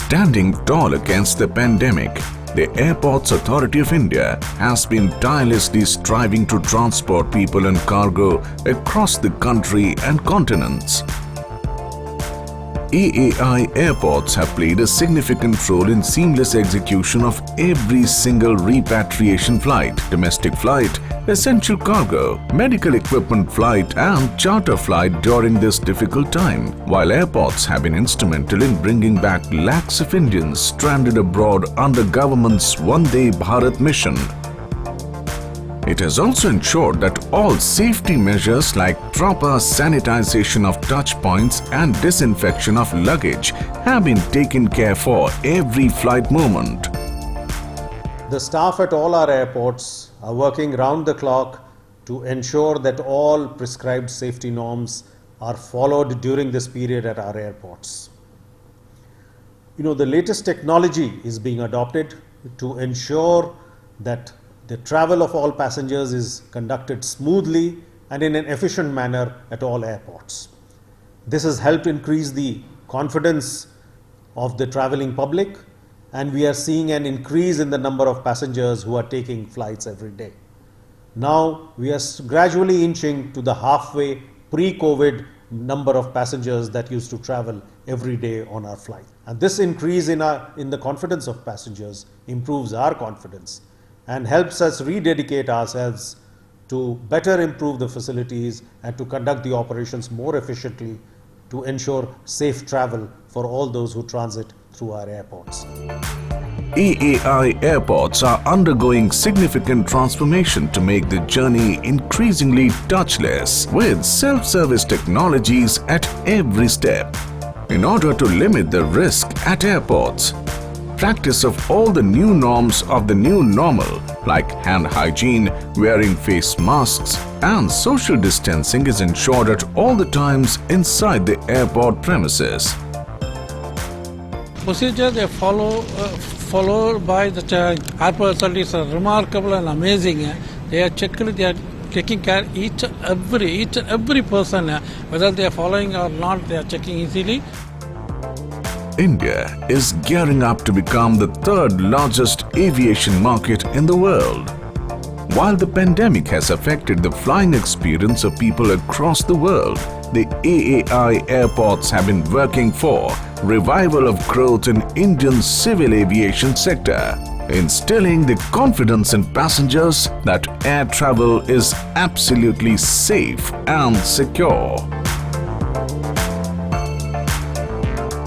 Standing tall against the pandemic, the Airports Authority of India has been tirelessly striving to transport people and cargo across the country and continents. AAI airports have played a significant role in seamless execution of every single repatriation flight, domestic flight, essential cargo, medical equipment flight and charter flight during this difficult time, while airports have been instrumental in bringing back lakhs of Indians stranded abroad under government's Vande Bharat mission. It has also ensured that all safety measures like proper sanitization of touch points and disinfection of luggage have been taken care for every flight moment. The staff at all our airports are working round the clock to ensure that all prescribed safety norms are followed during this period at our airports. The latest technology is being adopted to ensure that the travel of all passengers is conducted smoothly and in an efficient manner at all airports. This has helped increase the confidence of the traveling public, and we are seeing an increase in the number of passengers who are taking flights every day. Now we are gradually inching to the halfway pre-COVID number of passengers that used to travel every day on our flight. And this increase in the confidence of passengers improves our confidence and helps us rededicate ourselves to better improve the facilities and to conduct the operations more efficiently to ensure safe travel for all those who transit through our airports. AAI airports are undergoing significant transformation to make the journey increasingly touchless with self-service technologies at every step. In order to limit the risk at airports, practice of all the new norms of the new normal like hand hygiene, wearing face masks and social distancing is ensured at all the times inside the airport premises. Procedure they followed by the airport authorities are remarkable and amazing. They are taking care each and every person, whether they are following or not, they are checking easily. India is gearing up to become the third largest aviation market in the world. While the pandemic has affected the flying experience of people across the world, the AAI airports have been working for revival of growth in Indian civil aviation sector, instilling the confidence in passengers that air travel is absolutely safe and secure.